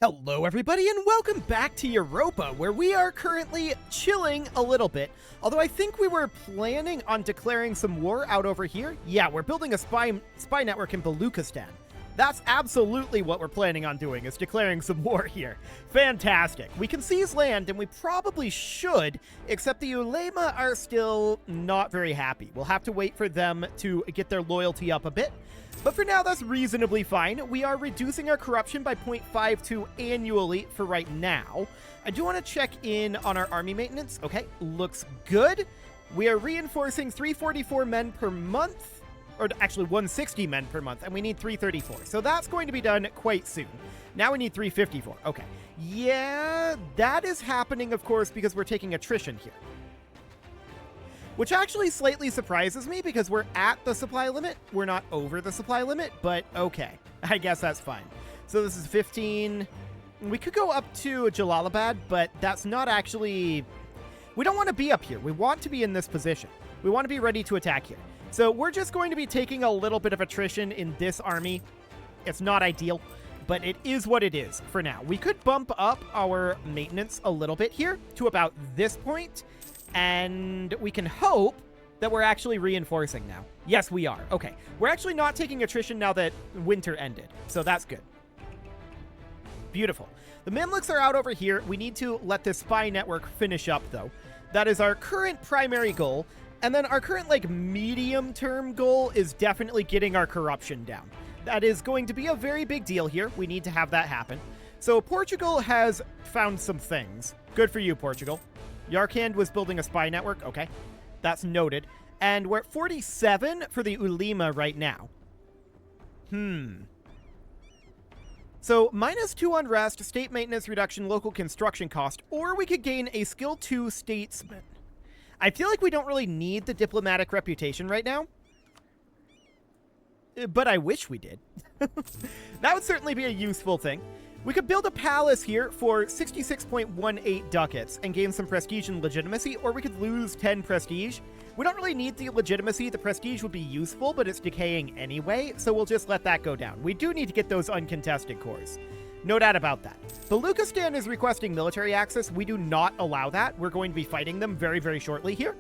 Hello everybody and welcome back to Europa, where we are currently chilling a little bit. Although I think we were planning on declaring some war out over here. Yeah, we're building a spy network in Baluchistan. That's absolutely what we're planning on doing, is declaring some war here. Fantastic. We can seize land, and we probably should, except the Ulema are still not very happy. We'll have to wait for them to get their loyalty up a bit. But for now, that's reasonably fine. We are reducing our corruption by 0.52 annually for right now. I do want to check in on our army maintenance. Okay, looks good. We are reinforcing 344 men per month, or actually 160 men per month, and we need 334. So that's going to be done quite soon. Now we need 354. Okay. Yeah, that is happening, of course, because we're taking attrition here. Which actually slightly surprises me because we're at the supply limit. We're not over the supply limit, but okay. I guess that's fine. So this is 15. We could go up to Jalalabad, but that's not actually... We don't want to be up here. We want to be in this position. We want to be ready to attack here. So we're just going to be taking a little bit of attrition in this army. It's not ideal, but it is what it is for now. We could bump up our maintenance a little bit here to about this point. And we can hope that we're actually reinforcing now. Yes, we are. Okay. We're actually not taking attrition now that winter ended. So that's good. Beautiful. The Mamluks are out over here. We need to let this spy network finish up, though. That is our current primary goal. And then our current, medium-term goal is definitely getting our corruption down. That is going to be a very big deal here. We need to have that happen. So Portugal has found some things. Good for you, Portugal. Yarkand was building a spy network. Okay, that's noted. And we're at 47 for the Ulema right now. So, -2 unrest, state maintenance reduction, local construction cost, or we could gain a skill 2 statesman. I feel like we don't really need the diplomatic reputation right now. But I wish we did. That would certainly be a useful thing. We could build a palace here for 66.18 ducats and gain some prestige and legitimacy, or we could lose 10 prestige. We don't really need the legitimacy. The prestige would be useful, but it's decaying anyway, so we'll just let that go down. We do need to get those uncontested cores. No doubt about that. Baluchistan is requesting military access. We do not allow that. We're going to be fighting them very, very shortly here.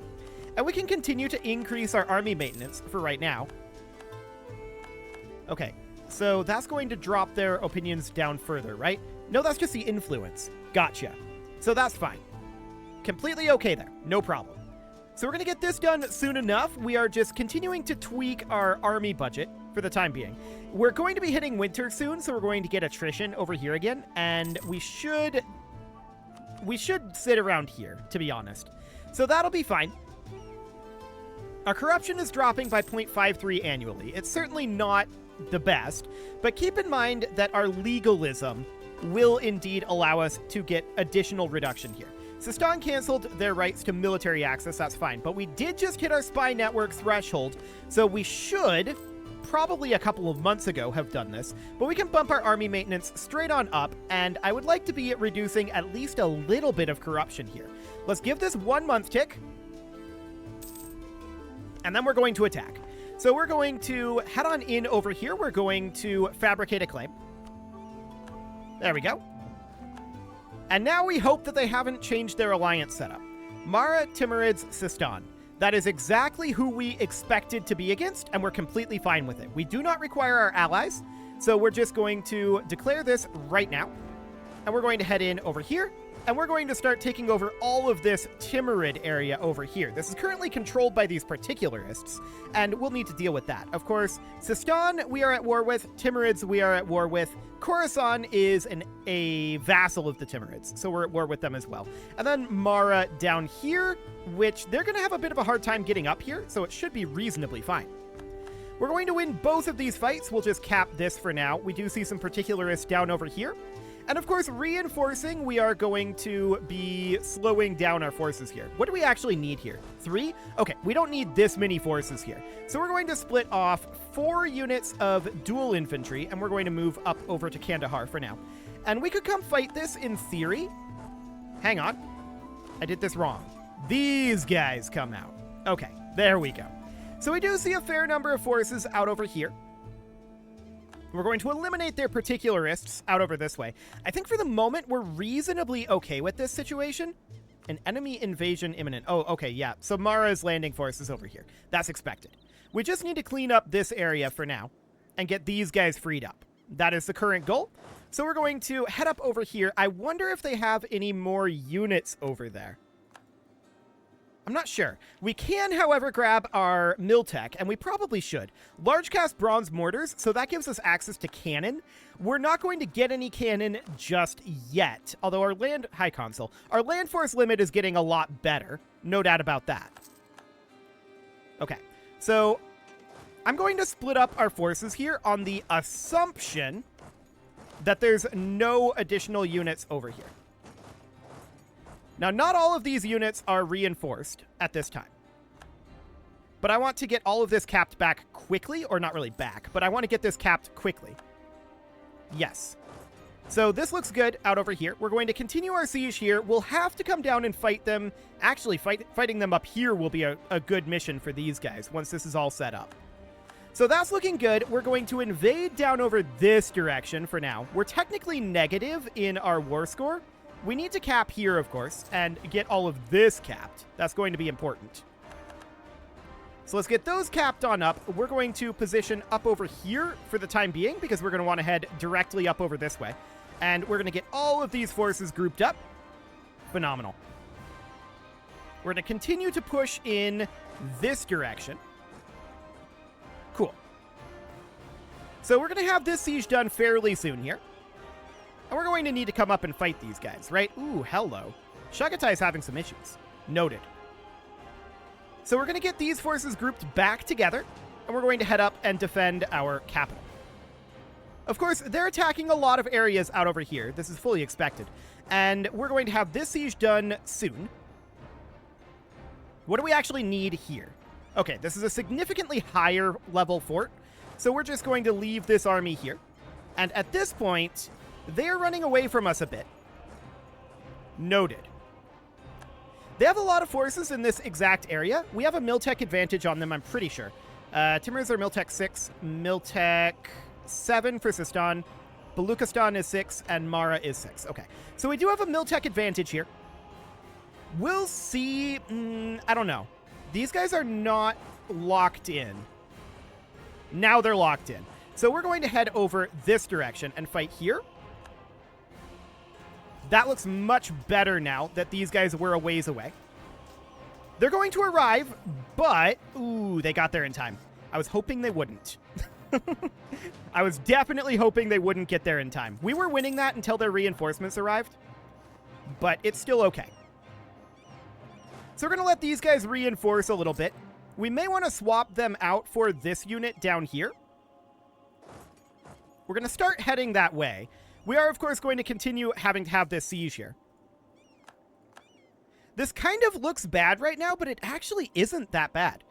And we can continue to increase our army maintenance for right now. Okay. So that's going to drop their opinions down further, right? No, that's just the influence. Gotcha. So that's fine. Completely okay there. No problem. So we're going to get this done soon enough. We are just continuing to tweak our army budget for the time being. We're going to be hitting winter soon, so we're going to get attrition over here again. And we should sit around here, to be honest. So that'll be fine. Our corruption is dropping by 0.53 annually. It's certainly not the best, but keep in mind that our legalism will indeed allow us to get additional reduction here. Sistan canceled their rights to military access, that's fine, but we did just hit our spy network threshold, so we should, probably a couple of months ago, have done this, but we can bump our army maintenance straight on up, and I would like to be reducing at least a little bit of corruption here. Let's give this 1 month tick, and then we're going to attack. So we're going to head on in over here. We're going to fabricate a claim. There we go. And now we hope that they haven't changed their alliance setup. Mara, Timurids, Sistan. That is exactly who we expected to be against, and we're completely fine with it. We do not require our allies, so we're just going to declare this right now. And we're going to head in over here. And we're going to start taking over all of this Timurid area over here. This is currently controlled by these particularists, and we'll need to deal with that. Of course, Sistan we are at war with, Timurids we are at war with, Khorasan is a vassal of the Timurids, so we're at war with them as well. And then Mara down here, which they're going to have a bit of a hard time getting up here, so it should be reasonably fine. We're going to win both of these fights. We'll just cap this for now. We do see some particularists down over here. And of course, reinforcing, we are going to be slowing down our forces here. What do we actually need here? 3? Okay, we don't need this many forces here. So we're going to split off 4 units of dual infantry, and we're going to move up over to Kandahar for now. And we could come fight this in theory. Hang on. I did this wrong. These guys come out. Okay, there we go. So we do see a fair number of forces out over here. We're going to eliminate their particularists out over this way. I think for the moment, we're reasonably okay with this situation. An enemy invasion imminent. Oh, okay, yeah. So Mara's landing force is over here. That's expected. We just need to clean up this area for now and get these guys freed up. That is the current goal. So we're going to head up over here. I wonder if they have any more units over there. I'm not sure. We can, however, grab our mill tech, and we probably should. Large cast bronze mortars, so that gives us access to cannon. We're not going to get any cannon just yet, although our land... Hi, console. Our land force limit is getting a lot better. No doubt about that. Okay, so I'm going to split up our forces here on the assumption that there's no additional units over here. Now, not all of these units are reinforced at this time. But I want to get all of this capped back quickly, or not really back, but I want to get this capped quickly. Yes. So this looks good out over here. We're going to continue our siege here. We'll have to come down and fight them. Actually, fighting them up here will be a good mission for these guys once this is all set up. So that's looking good. We're going to invade down over this direction for now. We're technically negative in our war score. We need to cap here, of course, and get all of this capped. That's going to be important. So let's get those capped on up. We're going to position up over here for the time being because we're going to want to head directly up over this way. And we're going to get all of these forces grouped up. Phenomenal. We're going to continue to push in this direction. Cool. So we're going to have this siege done fairly soon here. And we're going to need to come up and fight these guys, right? Ooh, hello. Shagatai's having some issues. Noted. So we're going to get these forces grouped back together, and we're going to head up and defend our capital. Of course, they're attacking a lot of areas out over here. This is fully expected. And we're going to have this siege done soon. What do we actually need here? Okay, this is a significantly higher level fort, so we're just going to leave this army here. And at this point, they're running away from us a bit. Noted. They have a lot of forces in this exact area. We have a Miltech advantage on them, I'm pretty sure. Timurs are Miltech 6, Miltech 7 for Sistan, Baluchistan is 6, and Mara is 6. Okay, so we do have a Miltech advantage here. We'll see. I don't know. These guys are not locked in. Now they're locked in. So we're going to head over this direction and fight here. That looks much better now that these guys were a ways away. They're going to arrive, but... Ooh, they got there in time. I was hoping they wouldn't. I was definitely hoping they wouldn't get there in time. We were winning that until their reinforcements arrived, but it's still okay. So we're going to let these guys reinforce a little bit. We may want to swap them out for this unit down here. We're going to start heading that way. We are, of course, going to continue having to have this siege here. This kind of looks bad right now, but it actually isn't that bad.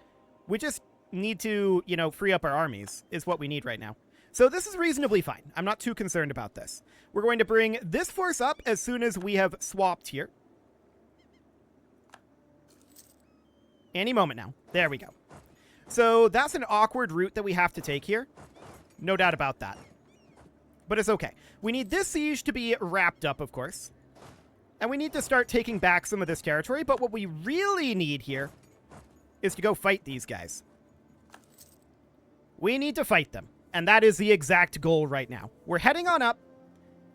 We just need to, you know, free up our armies is what we need right now. So this is reasonably fine. I'm not too concerned about this. We're going to bring this force up as soon as we have swapped here. Any moment now. There we go. So that's an awkward route that we have to take here. No doubt about that. But it's okay. We need this siege to be wrapped up, of course. And we need to start taking back some of this territory. But what we really need here is to go fight these guys. We need to fight them. And that is the exact goal right now. We're heading on up.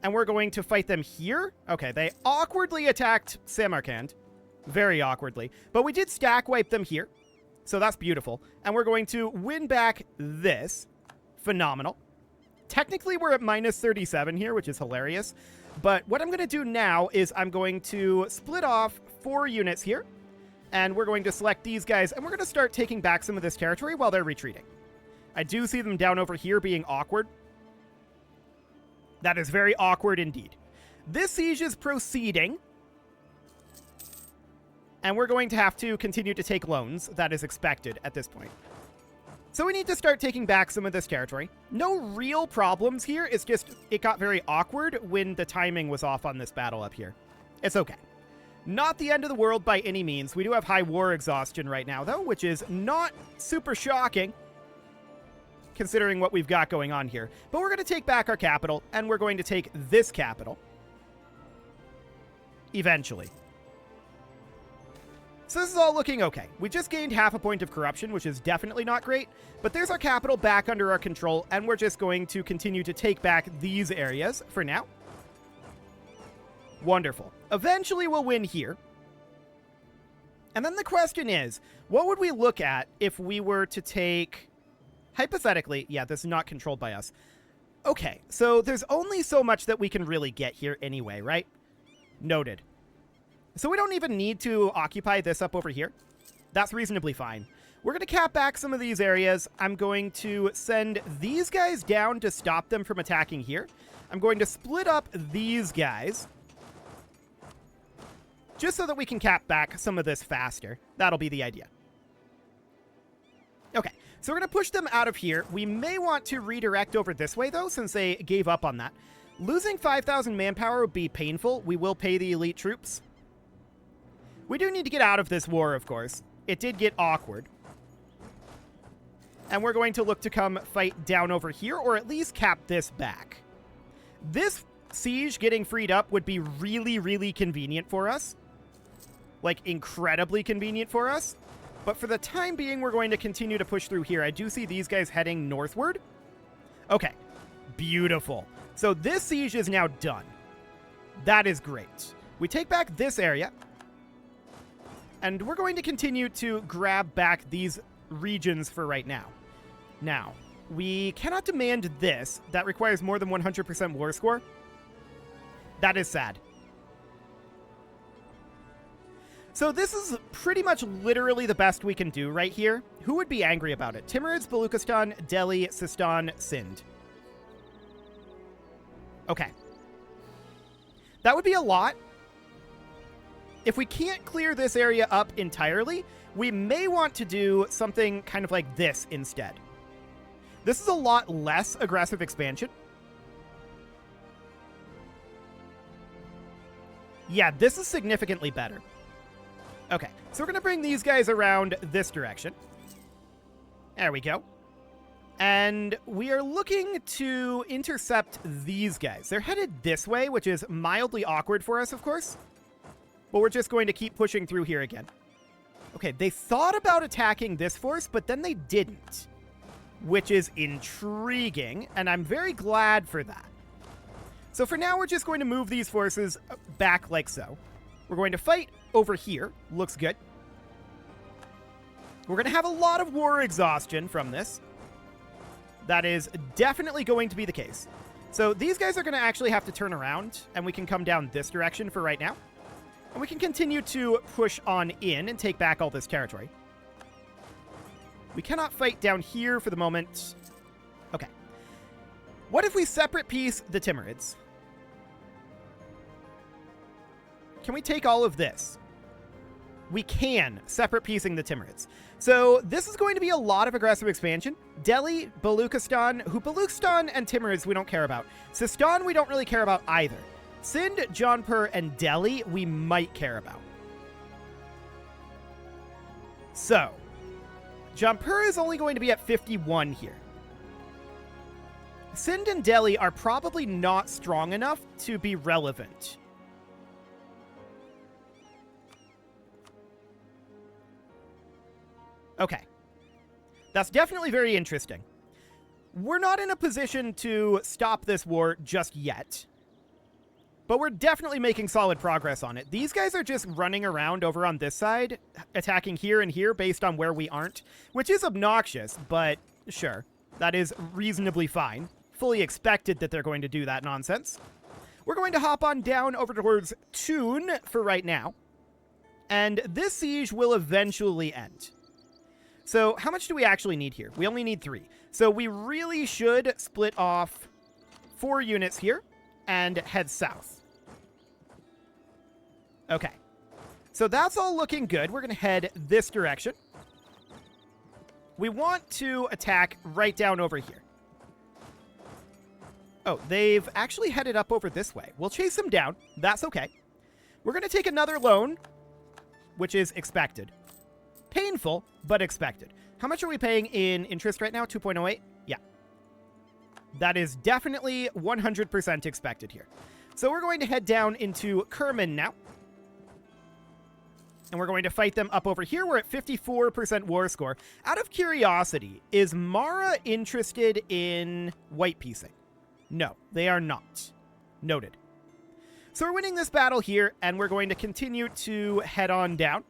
And we're going to fight them here. Okay, they awkwardly attacked Samarkand. Very awkwardly. But we did stack wipe them here. So that's beautiful. And we're going to win back this. Phenomenal. Technically, we're at minus 37 here, which is hilarious. But what I'm going to do now is I'm going to split off 4 units here. And we're going to select these guys. And we're going to start taking back some of this territory while they're retreating. I do see them down over here being awkward. That is very awkward indeed. This siege is proceeding. And we're going to have to continue to take loans. That is expected at this point. So we need to start taking back some of this territory. No real problems here. It's just it got very awkward when the timing was off on this battle up here. It's okay. Not the end of the world by any means. We do have high war exhaustion right now, though, which is not super shocking. considering what we've got going on here. But we're going to take back our capital, and we're going to take this capital. Eventually. So this is all looking okay. We just gained half a point of corruption, which is definitely not great. But there's our capital back under our control, and we're just going to continue to take back these areas for now. Wonderful. Eventually we'll win here. And then the question is, what would we look at if we were to take... Hypothetically, yeah, this is not controlled by us. Okay, so there's only so much that we can really get here anyway, right? Noted. So we don't even need to occupy this up over here. That's reasonably fine. We're going to cap back some of these areas. I'm going to send these guys down to stop them from attacking here. I'm going to split up these guys, just so that we can cap back some of this faster. That'll be the idea. Okay, so we're going to push them out of here. We may want to redirect over this way, though, since they gave up on that. Losing 5,000 manpower would be painful. We will pay the elite troops. We do need to get out of this war, of course. It did get awkward. And we're going to look to come fight down over here, or at least cap this back. This siege getting freed up would be really, really convenient for us. Like, incredibly convenient for us. But for the time being, we're going to continue to push through here. I do see these guys heading northward. Okay. Beautiful. So this siege is now done. That is great. We take back this area. And we're going to continue to grab back these regions for right now. Now, we cannot demand this. That requires more than 100% war score. That is sad. So this is pretty much literally the best we can do right here. Who would be angry about it? Timurids, Baluchistan, Delhi, Sistan, Sindh. Okay. That would be a lot. If we can't clear this area up entirely, we may want to do something kind of like this instead. This is a lot less aggressive expansion. Yeah, this is significantly better. Okay, so we're going to bring these guys around this direction. There we go. And we are looking to intercept these guys. They're headed this way, which is mildly awkward for us, of course. But we're just going to keep pushing through here again. Okay, they thought about attacking this force, but then they didn't. Which is intriguing, and I'm very glad for that. So for now, we're just going to move these forces back like so. We're going to fight over here. Looks good. We're going to have a lot of war exhaustion from this. That is definitely going to be the case. So these guys are going to actually have to turn around, and we can come down this direction for right now. And we can continue to push on in and take back all this territory. We cannot fight down here for the moment. Okay. What if we separate piece the Timurids? Can we take all of this? We can, separate piecing the Timurids. So this is going to be a lot of aggressive expansion. Delhi, Baluchistan, Baluchistan and Timurids we don't care about. Sistan we don't really care about either. Sindh, Jaunpur, and Delhi we might care about. So, Jaunpur is only going to be at 51 here. Sindh and Delhi are probably not strong enough to be relevant. Okay. That's definitely very interesting. We're not in a position to stop this war just yet. But we're definitely making solid progress on it. These guys are just running around over on this side, attacking here and here based on where we aren't, which is obnoxious, but sure. That is reasonably fine. Fully expected that they're going to do that nonsense. We're going to hop on down over towards Toon for right now. And this siege will eventually end. So how much do we actually need here? We only need 3. So we really should split off 4 units here and head south. Okay. So that's all looking good. We're going to head this direction. We want to attack right down over here. Oh, they've actually headed up over this way. We'll chase them down. That's okay. We're going to take another loan, which is expected. Painful, but expected. How much are we paying in interest right now? 2.08? Yeah, That is definitely 100% expected here. So we're going to head down into Kerman now. And we're going to fight them up over here. We're at 54% war score. Out of curiosity, is Mara interested in white piecing? No, they are not. Noted. So we're winning this battle here, and we're going to continue to head on down.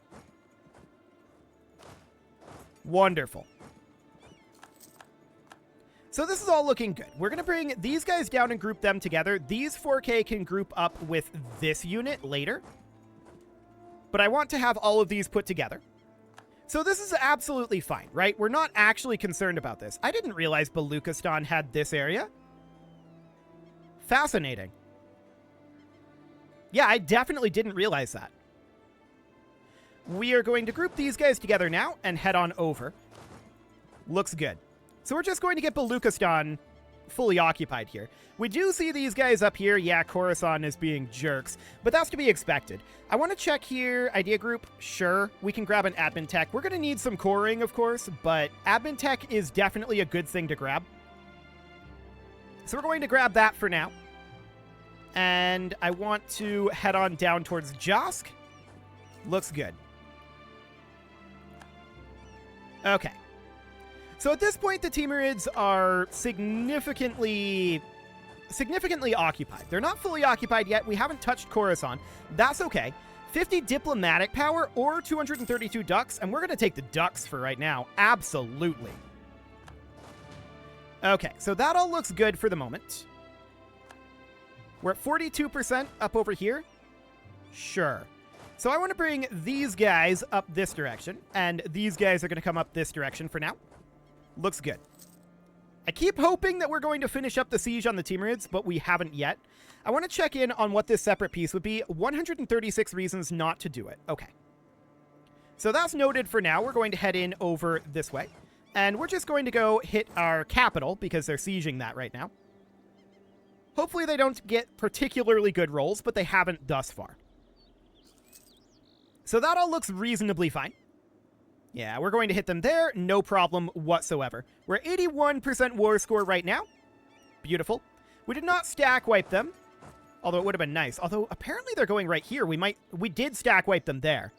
Wonderful. So this is all looking good. We're going to bring these guys down and group them together. These 4K can group up with this unit later. But I want to have all of these put together. So this is absolutely fine, right? We're not actually concerned about this. I didn't realize Baluchistan had this area. Fascinating. Yeah, I definitely didn't realize that. We are going to group these guys together now and head on over. Looks good. So we're just going to get Baluchistan fully occupied here. We do see these guys up here. Yeah, Khorasan is being jerks, but that's to be expected. I want to check here. Idea group. Sure, we can grab an admin tech. We're going to need some coring, of course, but admin tech is definitely a good thing to grab. So we're going to grab that for now. And I want to head on down towards Josk. Looks good. Okay. So at this point, the Timurids are significantly occupied. They're not fully occupied yet. We haven't touched Khorasan. That's okay. 50 diplomatic power or 232 ducks, and we're going to take the ducks for right now. Absolutely. Okay, so that all looks good for the moment. We're at 42% up over here. Sure. So I want to bring these guys up this direction, and these guys are going to come up this direction for now. Looks good. I keep hoping that we're going to finish up the siege on the Timurids, but we haven't yet. I want to check in on what this separate piece would be. 136 reasons not to do it. Okay. So that's noted for now. We're going to head in over this way. And we're just going to go hit our capital, because they're sieging that right now. Hopefully they don't get particularly good rolls, but they haven't thus far. So that all looks reasonably fine. Yeah, we're going to hit them there. No problem whatsoever. We're at 81% war score right now. Beautiful. We did not stack wipe them, although it would have been nice. Although apparently they're going right here. We did stack wipe them there.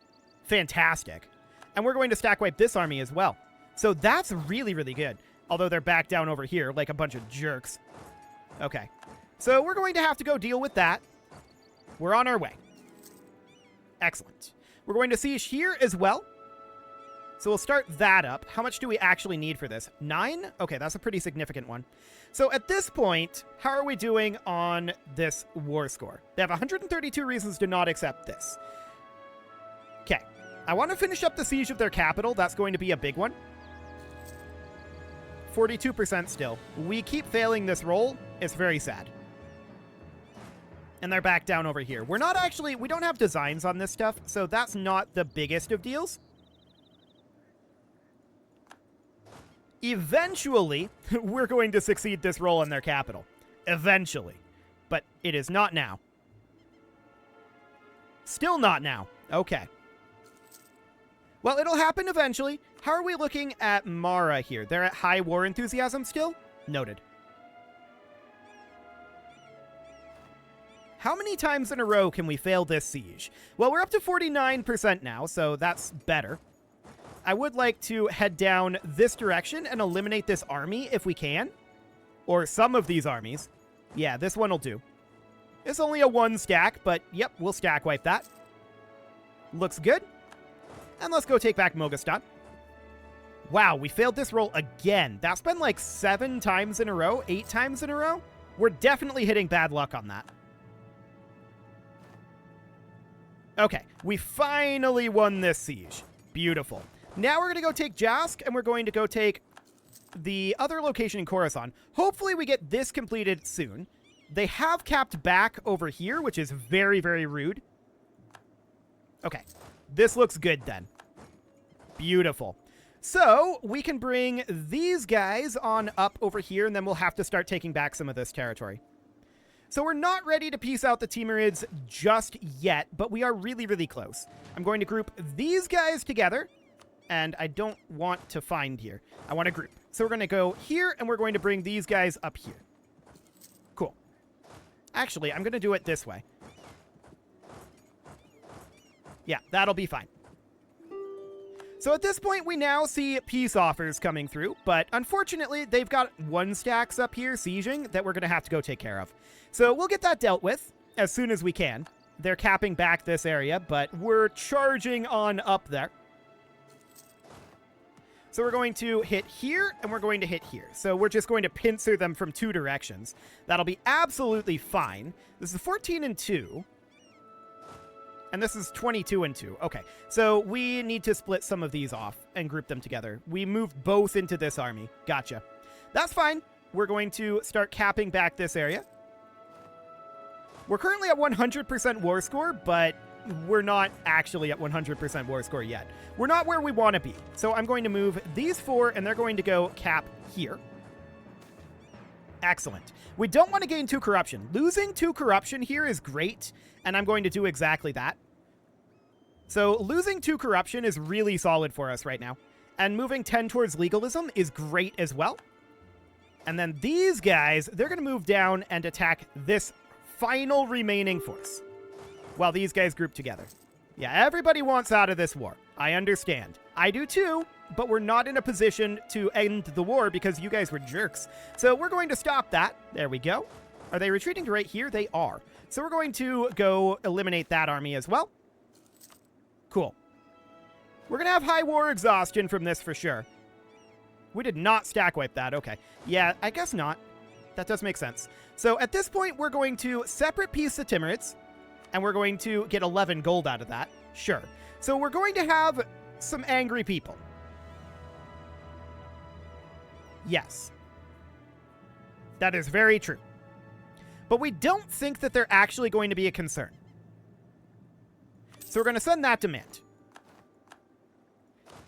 Fantastic. And we're going to stack wipe this army as well. So that's really, really good. Although they're back down over here like a bunch of jerks. Okay. So we're going to have to go deal with that. We're on our way. Excellent. We're going to siege here as well. So we'll start that up. How much do we actually need for this? 9? Okay, that's a pretty significant one. So at this point, how are we doing on this war score? They have 132 reasons to not accept this. Okay. I want to finish up the siege of their capital. That's going to be a big one. 42% still. We keep failing this roll. It's very sad. And they're back down over here. We don't have designs on this stuff, so that's not the biggest of deals. Eventually, we're going to succeed this roll in their capital. Eventually. But it is not now. Still not now. Okay. Well, it'll happen eventually. How are we looking at Mara here? They're at high war enthusiasm still? Noted. How many times in a row can we fail this siege? Well, we're up to 49% now, so that's better. I would like to head down this direction and eliminate this army if we can. Or some of these armies. Yeah, this one will do. It's only a 1 stack, but yep, we'll stack wipe that. Looks good. And let's go take back Moghastan. Wow, we failed this roll again. That's been like 7 times in a row, 8 times in a row. We're definitely hitting bad luck on that. Okay, we finally won this siege. Beautiful. Now we're going to go take Josk, and we're going to go take the other location in Khorasan. Hopefully we get this completed soon. They have capped back over here, which is very, very rude. Okay, this looks good then. Beautiful. So we can bring these guys on up over here, and then we'll have to start taking back some of this territory. So we're not ready to piece out the Timurids just yet, but we are really, really close. I'm going to group these guys together, and I don't want to find here. I want to group. So we're going to go here, and we're going to bring these guys up here. Actually, I'm going to do it this way. Yeah, that'll be fine. So at this point, we now see peace offers coming through, but unfortunately, they've got 1 stacks up here sieging that we're going to have to go take care of. So we'll get that dealt with as soon as we can. They're capping back this area, but we're charging on up there. So we're going to hit here, and we're going to hit here. So we're just going to pincer them from 2 directions. That'll be absolutely fine. This is 14 and 2. And this is 22 and 2. Okay, so we need to split some of these off and group them together. We moved both into this army. Gotcha. That's fine. We're going to start capping back this area. We're currently at 100% war score, but we're not actually at 100% war score yet. We're not where we want to be. So I'm going to move these 4, and they're going to go cap here. Excellent. We don't want to gain 2 corruption. Losing 2 corruption here is great, and I'm going to do exactly that. So losing 2 corruption is really solid for us right now. And moving 10 towards legalism is great as well. And then these guys, they're going to move down and attack this final remaining force while these guys group together. Yeah, everybody wants out of this war. I understand. I do too, but we're not in a position to end the war because you guys were jerks. So we're going to stop that. There we go. Are they retreating to right here? They are. So we're going to go eliminate that army as well. Cool. We're going to have high war exhaustion from this for sure. We did not stack wipe that. Okay. Yeah, I guess not. That does make sense. So at this point, we're going to separate piece the Timurids, and we're going to get 11 gold out of that. Sure. So we're going to have some angry people. Yes. That is very true. But we don't think that they're actually going to be a concern. So we're going to send that demand.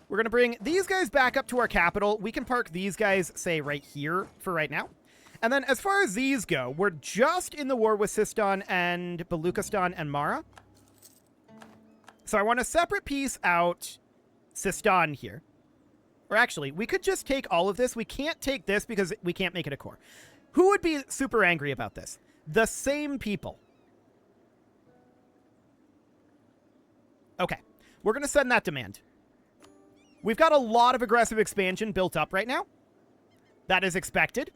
We're going to bring these guys back up to our capital. We can park these guys, say, right here for right now. And then as far as these go, we're just in the war with Sistan and Baluchistan and Mara. So I want to separate piece out Sistan here. Or actually, we could just take all of this. We can't take this because we can't make it a core. Who would be super angry about this? The same people. Okay, we're going to send that demand. We've got a lot of aggressive expansion built up right now. That is expected.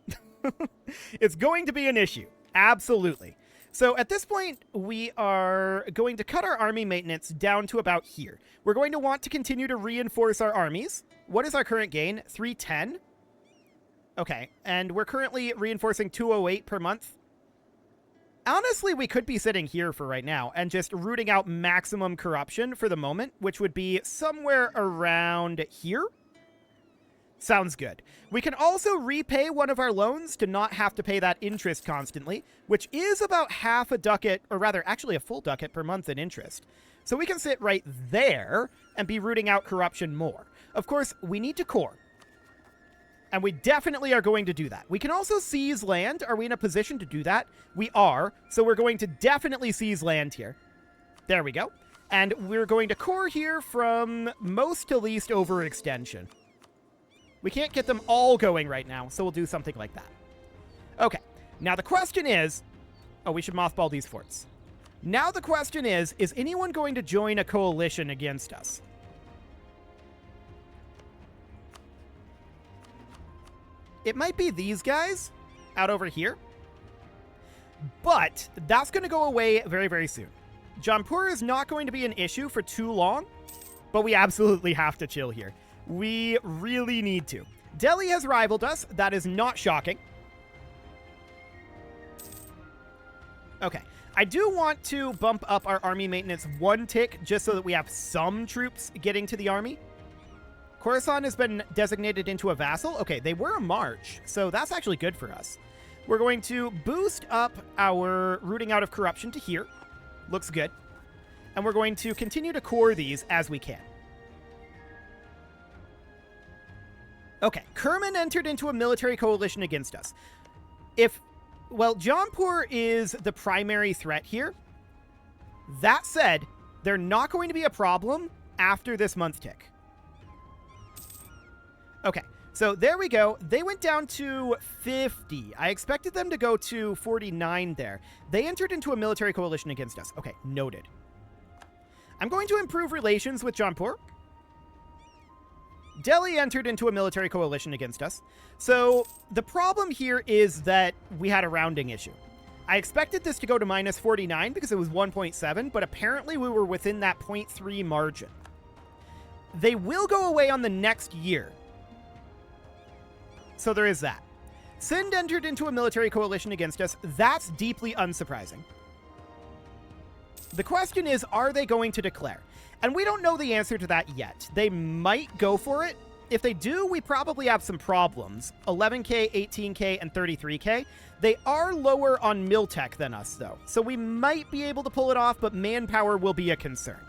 It's going to be an issue. Absolutely. So at this point, we are going to cut our army maintenance down to about here. We're going to want to continue to reinforce our armies. What is our current gain? 310? Okay, and we're currently reinforcing 208 per month. Honestly, we could be sitting here for right now and just rooting out maximum corruption for the moment, which would be somewhere around here. Sounds good. We can also repay one of our loans to not have to pay that interest constantly, which is about half a ducat, or rather, actually a full ducat per month in interest. So we can sit right there and be rooting out corruption more. Of course, we need to core. And we definitely are going to do that. We can also seize land. Are we in a position to do that? We are. So we're going to definitely seize land here. There we go. And we're going to core here from most to least overextension. We can't get them all going right now, so we'll do something like that. Okay. Now the question is... Oh, we should mothball these forts. Now the question is anyone going to join a coalition against us? It might be these guys out over here. But that's going to go away very, very soon. Jampur is not going to be an issue for too long, but we absolutely have to chill here. We really need to. Delhi has rivaled us. That is not shocking. Okay. I do want to bump up our army maintenance 1 tick just so that we have some troops getting to the army. Khorasan has been designated into a vassal. Okay, they were a march, so that's actually good for us. We're going to boost up our rooting out of corruption to here. Looks good. And we're going to continue to core these as we can. Okay, Kerman entered into a military coalition against us. Well, Jampur is the primary threat here. That said, they're not going to be a problem after this month tick. Okay, So there we go. They went down to 50. I expected them to go to 49 there. They entered into a military coalition against us. Okay, noted. I'm going to improve relations with Jaunpur. Delhi entered into a military coalition against us. So the problem here is that we had a rounding issue. I expected this to go to minus 49 because it was 1.7, but apparently we were within that 0.3 margin. They will go away on the next year. So there is that. Sind entered into a military coalition against us. That's deeply unsurprising. The question is, are they going to declare? And we don't know the answer to that yet. They might go for it. If they do, we probably have some problems. 11k, 18k, and 33k. They are lower on Miltech than us, though. So we might be able to pull it off, but manpower will be a concern.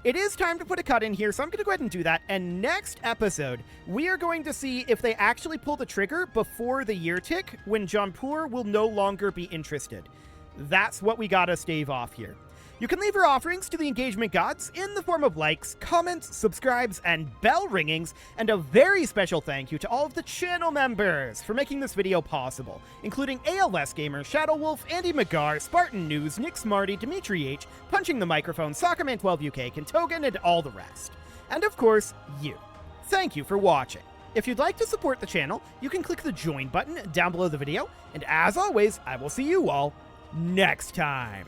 It is time to put a cut in here, so I'm going to go ahead and do that. And next episode, we are going to see if they actually pull the trigger before the year tick, when Jaunpur will no longer be interested. That's what we got to stave off here. You can leave your offerings to the engagement gods in the form of likes, comments, subscribes, and bell ringings, and a very special thank you to all of the channel members for making this video possible, including ALS Gamer, Shadow Wolf, Andy McGar, Spartan News, Nick Smarty, Dimitri H, Punching the Microphone, Soccerman12UK, Kentogan, and all the rest. And of course, you. Thank you for watching. If you'd like to support the channel, you can click the join button down below the video, and as always, I will see you all next time.